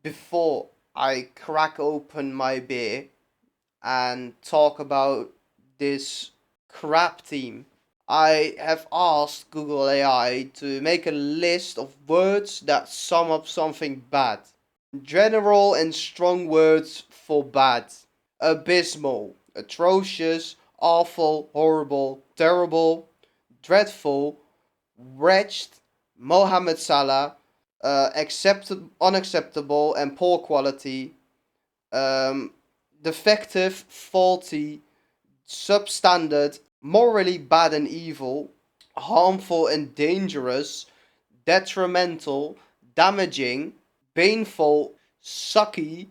before I crack open my beer and talk about this crap team, I have asked Google AI to make a list of words that sum up something bad. General and strong words for bad: abysmal, atrocious, awful, horrible, terrible, dreadful, wretched, Mohamed Salah, unacceptable and poor quality, um, defective, faulty, substandard, morally bad and evil, harmful and dangerous, detrimental, damaging, painful, sucky,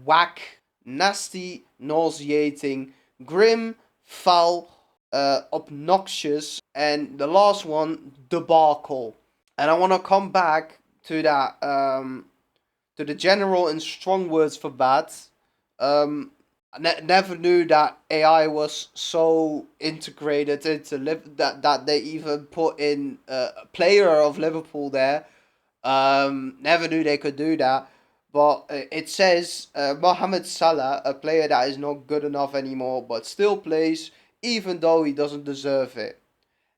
whack, nasty, nauseating, grim, foul, obnoxious, and the last one, debacle. And I want to come back to that, to the general and strong words for bad. Never knew that AI was so integrated into that they even put in a player of Liverpool there. Never knew they could do that. But it says Mohamed Salah, a player that is not good enough anymore, but still plays even though he doesn't deserve it,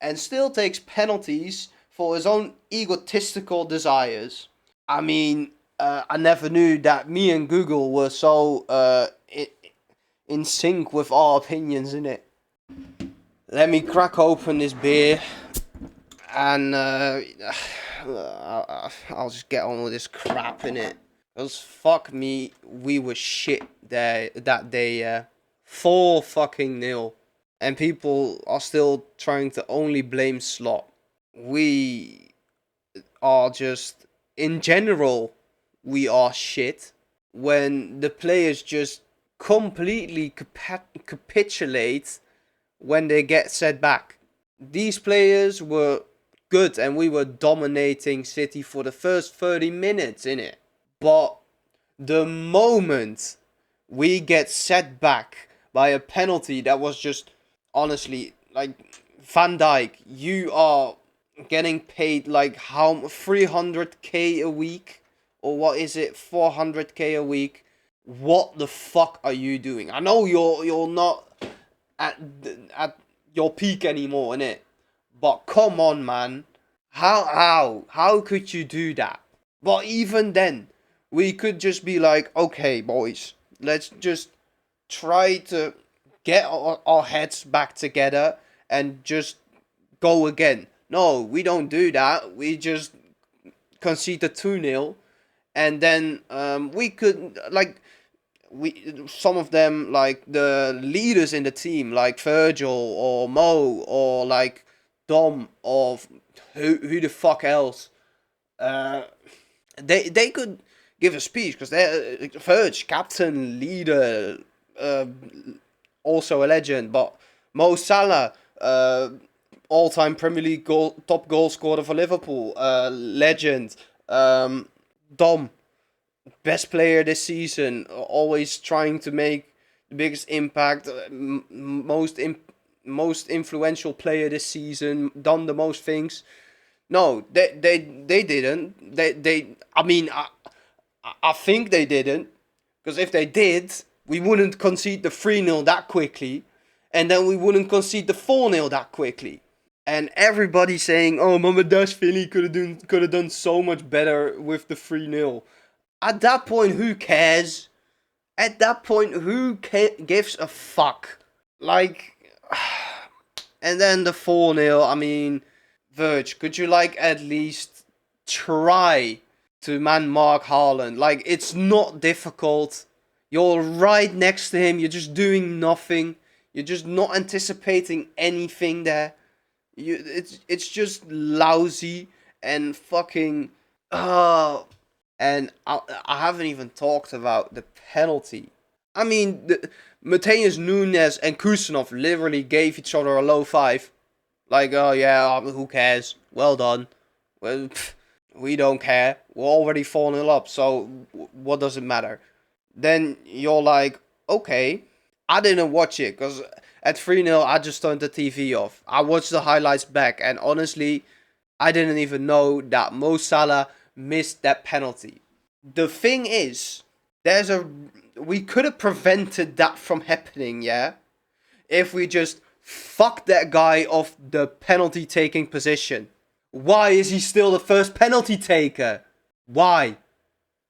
and still takes penalties for his own egotistical desires. I mean, I never knew that me and Google were so in sync with our opinions in it. Let me crack open this beer and I'll just get on with this crap in it. Cause fuck me, we were shit there that day. 4-0, and people are still trying to only blame Slot. We are just, in general, we are shit when the players just completely capitulate when they get set back. These players were good and we were dominating City for the first 30 minutes in it. But the moment we get set back by a penalty that was just, honestly, like, Van Dijk, you are getting paid like how 300k a week, or what is it, 400k a week. What the fuck are you doing? I know you're not at your peak anymore, innit? But come on, man. How could you do that? But even then, we could just be like, okay, boys, let's just try to get our heads back together and just go again. No, we don't do that. We just concede the 2-0, and then we could, like, some of them, like the leaders in the team, like Virgil or Mo or like Dom or who the fuck else, uh, they could give a speech, because they're Virg, captain, leader, uh, also a legend. But Mo Salah, all-time Premier League top goal scorer for Liverpool, legend. Dom, best player this season, always trying to make the biggest impact, most influential player this season, done the most things. No, they didn't. They I mean, I think they didn't, because if they did, we wouldn't concede the 3-0 that quickly, and then we wouldn't concede the 4-0 that quickly. And everybody saying, "Oh, Mamadashvili could have done so much better with the 3-0." At that point, who cares? At that point, who gives a fuck? Like, and then the 4-0. I mean, Verge, could you like at least try to man Mark Haaland? Like, it's not difficult. You're right next to him. You're just doing nothing. You're just not anticipating anything there. It's just lousy and fucking. And I haven't even talked about the penalty. I mean, Mateus Nunes and Kusanov literally gave each other a low five. Like, oh yeah, who cares? Well done. Well, we don't care. We're already 4-0 up, so what does it matter? Then you're like, okay, I didn't watch it, because at 3-0 I just turned the TV off. I watched the highlights back, and honestly, I didn't even know that Mo Salah missed that penalty. The thing is, we could have prevented that from happening, yeah, if we just fucked that guy off the penalty taking position. Why is he still the first penalty taker? Why?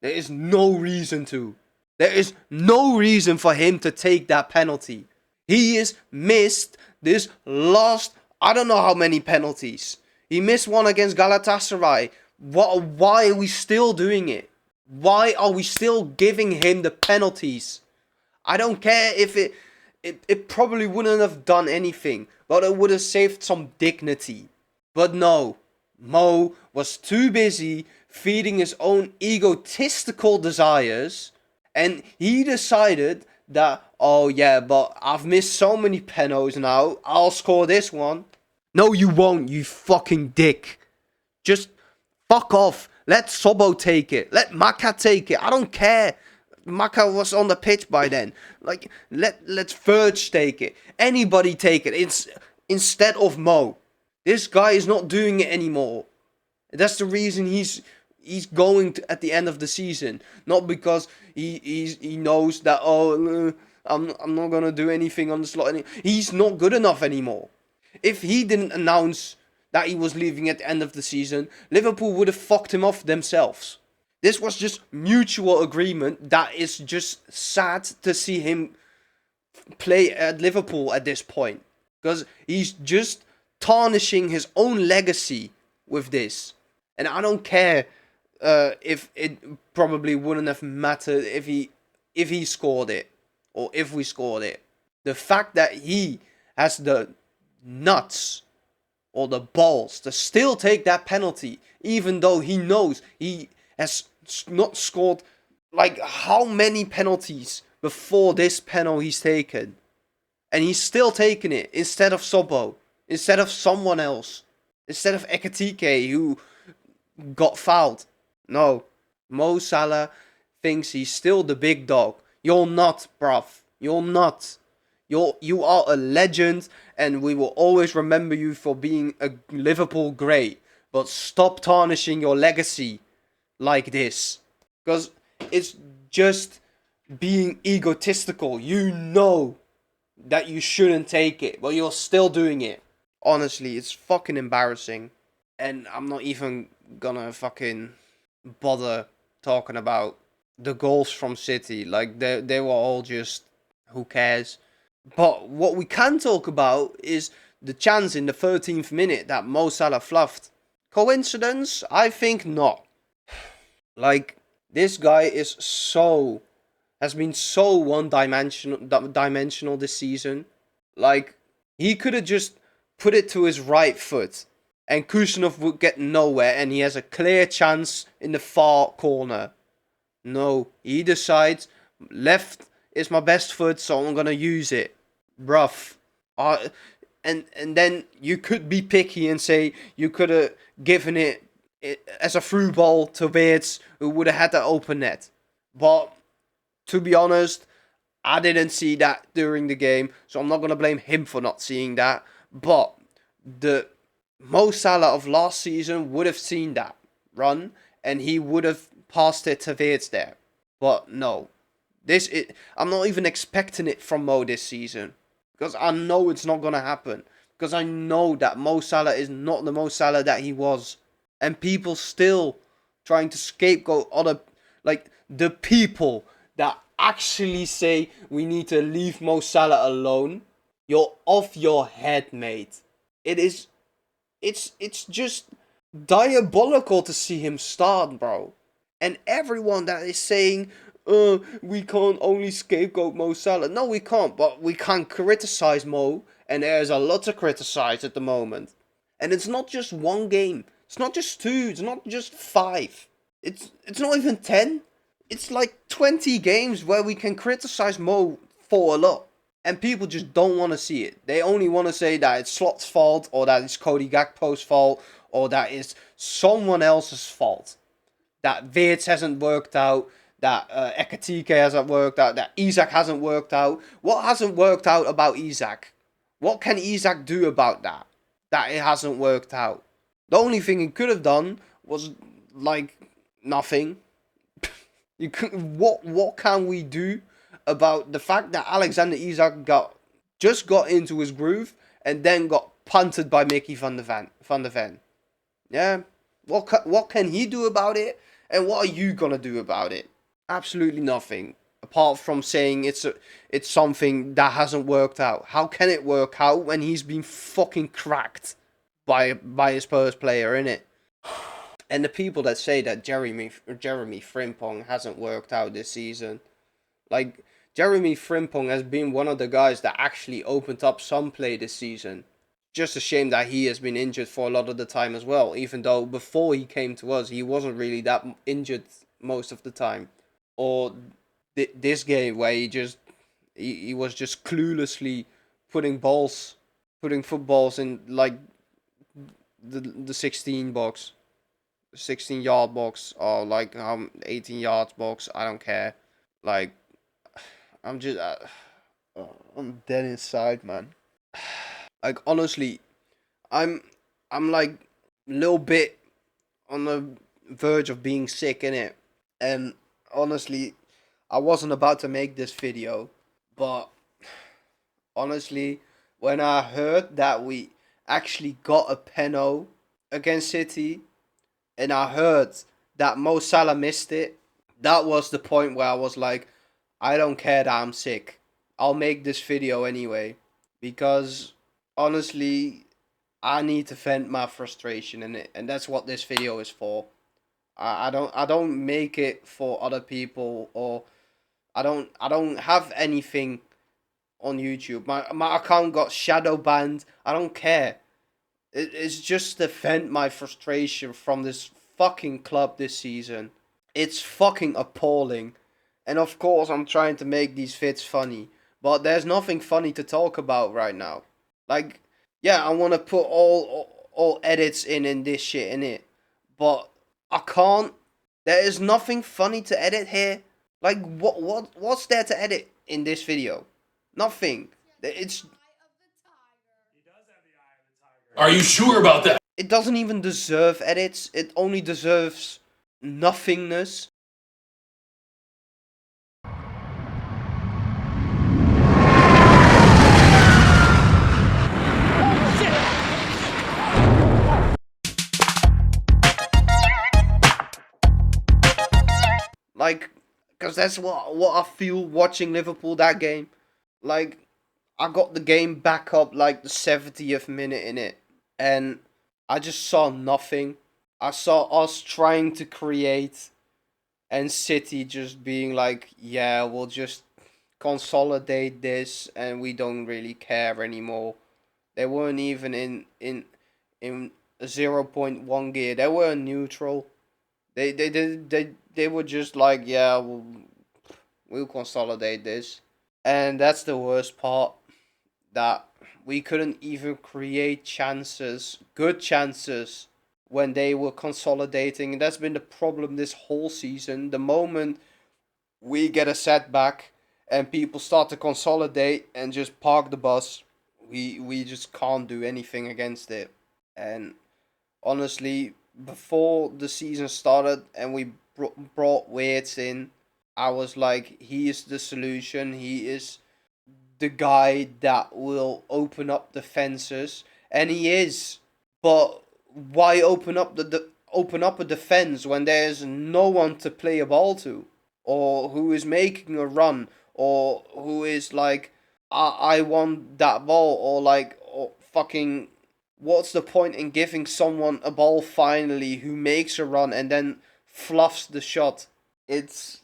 There is no reason to. There is no reason for him to take that penalty. He is missed this last, I don't know how many penalties. He missed one against Galatasaray. Why are we still doing it? Why are we still giving him the penalties? I don't care if it probably wouldn't have done anything, but it would have saved some dignity. But no, Mo was too busy feeding his own egotistical desires, and he decided that, oh yeah, but I've missed so many penalties now, I'll score this one. No, you won't, you fucking dick. Just fuck off. Let Sobo take it. Let Maka take it. I don't care. Maka was on the pitch by then. Like, let's Verge take it. Anybody take it. It's instead of Mo. This guy is not doing it anymore. That's the reason he's going to, at the end of the season. Not because he knows that, I'm not gonna do anything on the slot. He's not good enough anymore. If he didn't announce that he was leaving at the end of the season, Liverpool would have fucked him off themselves. This was just mutual agreement. That is just sad to see him play at Liverpool at this point. Because he's just tarnishing his own legacy with this. And I don't care if it probably wouldn't have mattered if he scored it. Or if we scored it. The fact that he has the nuts or the balls to still take that penalty, even though he knows he has not scored like how many penalties before this penalty he's taken, and he's still taking it instead of Sobo, instead of someone else, instead of Ekatike who got fouled. No, Mo Salah thinks he's still the big dog. You're not, bruv. You're not. You are a legend, and we will always remember you for being a Liverpool great. But stop tarnishing your legacy like this. Because it's just being egotistical. You know that you shouldn't take it, but you're still doing it. Honestly, it's fucking embarrassing. And I'm not even gonna fucking bother talking about the goals from City. Like, they were all just, who cares? But what we can talk about is the chance in the 13th minute that Mo Salah fluffed. Coincidence? I think not. Like, this guy has been so one-dimensional this season. Like, he could have just put it to his right foot and Kusanov would get nowhere, and he has a clear chance in the far corner. No, he decides left is my best foot, so I'm gonna use it. Bruv. And then you could be picky and say you could have given it as a through ball to Wirtz, who would have had the open net. But to be honest, I didn't see that during the game, so I'm not gonna blame him for not seeing that. But the Mo Salah of last season would have seen that run, and he would have passed it to Wirtz there. But no. I'm not even expecting it from Mo this season. Because I know it's not going to happen. Because I know that Mo Salah is not the Mo Salah that he was. And people still trying to scapegoat the people that actually say we need to leave Mo Salah alone. You're off your head, mate. It's just diabolical to see him start, bro. And everyone that is saying, we can't only scapegoat Mo Salah. No, we can't, but we can't criticize Mo, and there's a lot to criticize at the moment. And it's not just one game. It's not just 2. It's not just 5. It's not even 10. It's like 20 games where we can criticize Mo for a lot. And people just don't want to see it. They only want to say that it's Slot's fault, or that it's Cody Gakpo's fault, or that it's someone else's fault. That Wirtz hasn't worked out, that Ekatike hasn't worked out, that Isak hasn't worked out. What hasn't worked out about Isak? What can Isak do about that? That it hasn't worked out. The only thing he could have done was, like, nothing. What can we do about the fact that Alexander Isak got into his groove and then got punted by Mickey van der Ven? Yeah, what can he do about it? And what are you gonna do about it? Absolutely nothing. Apart from saying it's something that hasn't worked out. How can it work out when he's been fucking cracked by his Spurs player, innit? And the people that say that Jeremy Frimpong hasn't worked out this season, like, Jeremy Frimpong has been one of the guys that actually opened up some play this season. Just a shame that he has been injured for a lot of the time as well, even though before he came to us, he wasn't really that injured most of the time. Or this game where he was just cluelessly putting footballs in, like, the 16 box, 16-yard box, or like 18 yards box. I don't care. Like, I'm just I'm dead inside, man. Like, honestly, I'm I'm like a little bit on the verge of being sick in it, and honestly, I wasn't about to make this video, but honestly, when I heard that we actually got a penalty against City, and I heard that Mo Salah missed it, that was the point where I was like, I don't care that I'm sick. I'll make this video anyway, because honestly, I need to vent my frustration in it, and that's what this video is for. I don't make it for other people, or I don't have anything on YouTube. My account got shadow banned. I don't care. It's just to vent my frustration from this fucking club this season. It's fucking appalling. And of course, I'm trying to make these fits funny, but there's nothing funny to talk about right now. Like, yeah, I want to put all edits in this shit in it, but I can't. There is nothing funny to edit here. Like, what's there to edit in this video? Nothing. It's Are you sure about that? it doesn't even deserve edits. It only deserves nothingness. Like, because that's what I feel watching Liverpool that game. Like, I got the game back up like the 70th minute in it, and I just saw nothing. I saw us trying to create, and City just being like, yeah, we'll just consolidate this, and we don't really care anymore. They weren't even in 0.1 gear. They were neutral. They were just like, yeah, we'll consolidate this. And that's the worst part, that we couldn't even create chances, good chances, when they were consolidating. And that's been the problem this whole season. The moment we get a setback and people start to consolidate and just park the bus, we just can't do anything against it. And honestly, before the season started and we brought Weirds in, I was like, he is the solution. He is the guy that will open up the fences, and he is. But why open up a defense when there's no one to play a ball to, or who is making a run, or who is like, I want that ball, or like, or fucking, what's the point in giving someone a ball finally who makes a run and then fluffs the shot? It's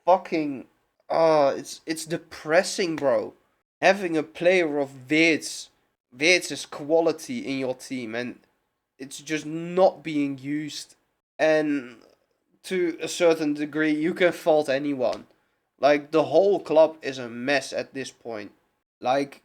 fucking it's depressing, bro. Having a player of Weerts' quality in your team, and it's just not being used. And to a certain degree, you can fault anyone. Like, the whole club is a mess at this point. Like,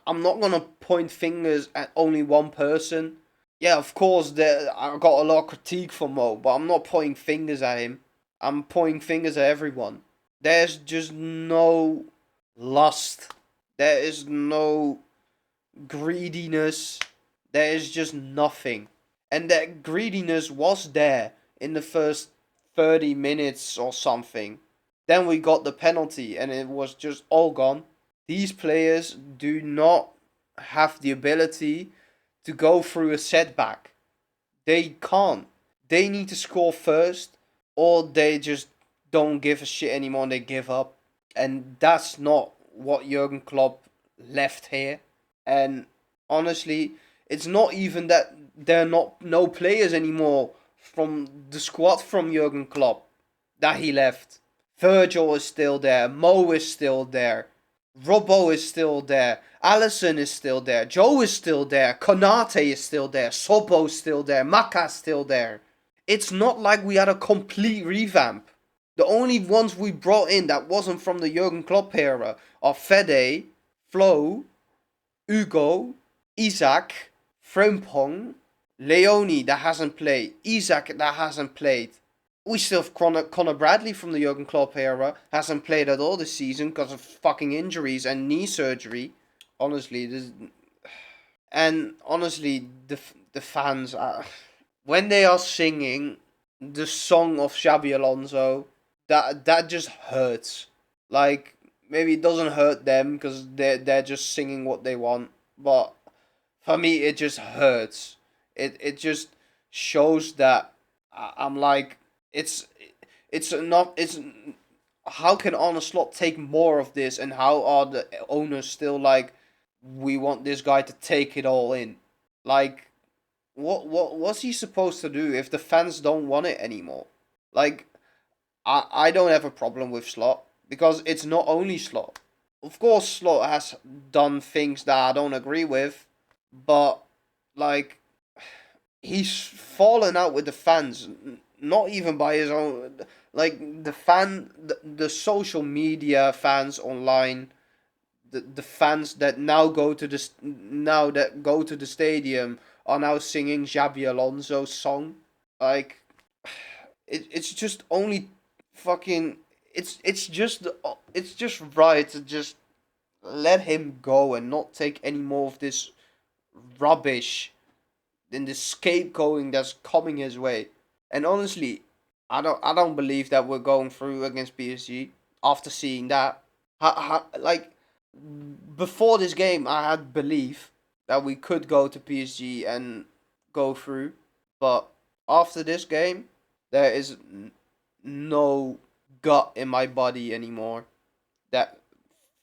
I'm not gonna point fingers at only one person. Yeah, of course, I got a lot of critique for Mo, but I'm not pointing fingers at him. I'm pointing fingers at everyone. There's just no lust. There is no greediness. There is just nothing. And that greediness was there in the first 30 minutes or something. Then we got the penalty and it was just all gone. These players do not have the ability to go through a setback. They can't. They need to score first, or they just don't give a shit anymore and they give up. And that's not what Jurgen Klopp left here. And honestly, it's not even that there are not no players anymore from the squad from Jurgen Klopp that he left. Virgil is still there. Mo is still there. Robbo is still there. Allison is still there. Joe is still there. Konate is still there. Sobo is still there. Maka's still there. It's not like we had a complete revamp. The only ones we brought in that wasn't from the Jurgen Klopp era are Fede, Flo, Hugo, Isaac, Frimpong, Leone that hasn't played, Isaac that hasn't played. We still have Connor Bradley from the Jurgen Klopp era, hasn't played at all this season because of fucking injuries and knee surgery. Honestly, the fans are, when they are singing the song of Xabi Alonso, that just hurts. Like, maybe it doesn't hurt them because they're just singing what they want, but for me it just hurts. It just shows that I'm like, it's not it's how can Arne Slot take more of this, and how are the owners still like, we want this guy to take it all in? Like, what's he supposed to do if the fans don't want it anymore? Like, I don't have a problem with Slot because it's not only Slot. Of course, Slot has done things that I don't agree with, but like, he's fallen out with the fans, not even by his own, like the social media fans online, the fans that now go to the stadium are now singing Xabi Alonso's song. Like, it's just only fucking, it's just right to just let him go and not take any more of this rubbish and the scapegoating that's coming his way. And honestly, I don't believe that we're going through against PSG after seeing that. Like, before this game, I had belief that we could go to PSG and go through, but after this game, there is no gut in my body anymore that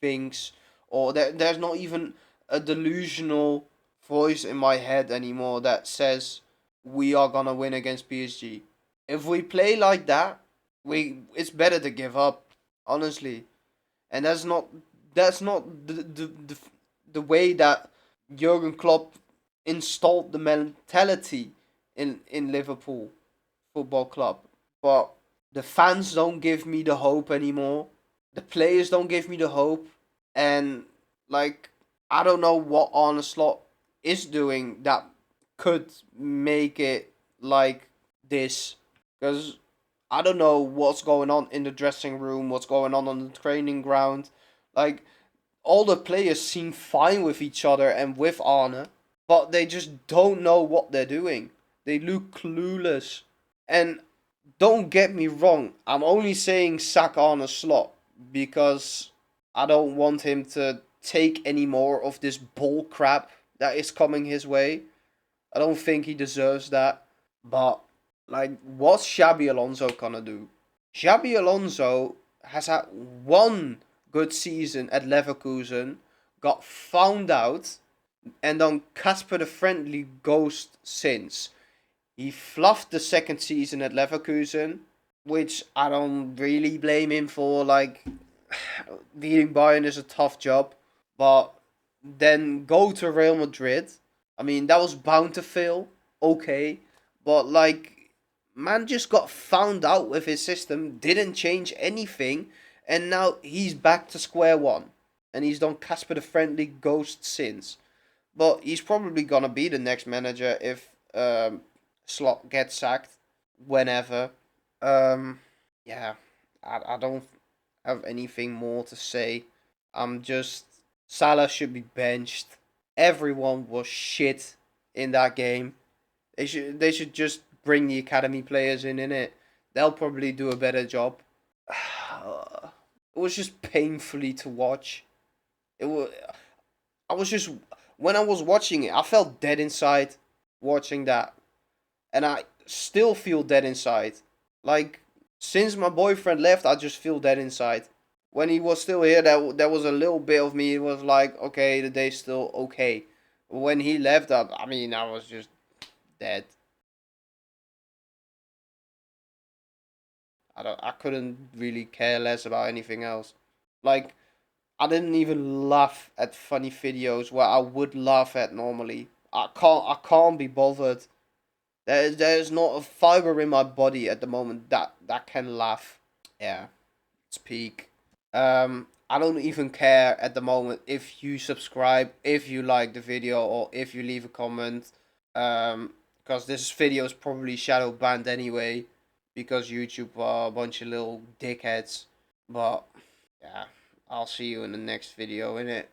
thinks, or there's not even a delusional voice in my head anymore that says we are gonna win against PSG. If we play like that, it's better to give up, honestly. And that's not the way that Jurgen Klopp installed the mentality in Liverpool Football Club. But the fans don't give me the hope anymore. The players don't give me the hope, and like, I don't know what Arne Slot is doing that could make it like this, because I don't know what's going on in the dressing room, what's going on the training ground. Like, all the players seem fine with each other and with Arne, but they just don't know what they're doing. They look clueless. And don't get me wrong, I'm only saying sack Arne Slot because I don't want him to take any more of this bull crap that is coming his way. I don't think he deserves that. But, like, what's Xabi Alonso gonna do? Xabi Alonso has had one good season at Leverkusen, got found out, and then Casper the Friendly Ghost since. He fluffed the second season at Leverkusen, which I don't really blame him for. Like, beating Bayern is a tough job, but then go to Real Madrid. I mean, that was bound to fail, okay, but like, man just got found out with his system, didn't change anything, and now he's back to square one, and he's done Casper the Friendly Ghost since. But he's probably gonna be the next manager if Slot gets sacked whenever. Um, yeah, I don't have anything more to say. I'm just, Salah should be benched. Everyone was shit in that game. They should just bring the academy players in it. They'll probably do a better job. It was just painfully to watch. It was. I was just when I was watching it, I felt dead inside watching that, and I still feel dead inside. Like since my boyfriend left, I just feel dead inside. When he was still here, there was a little bit of me. It was like, okay, the day's still okay. When he left, I mean, I was just dead. I couldn't really care less about anything else. Like I didn't even laugh at funny videos where I would laugh at normally. I can't be bothered. There's not a fiber in my body at the moment that can laugh. Yeah, it's peak. I don't even care at the moment if you subscribe, if you like the video, or if you leave a comment. Because this video is probably shadow banned anyway, because YouTube are a bunch of little dickheads. But yeah, I'll see you in the next video, innit?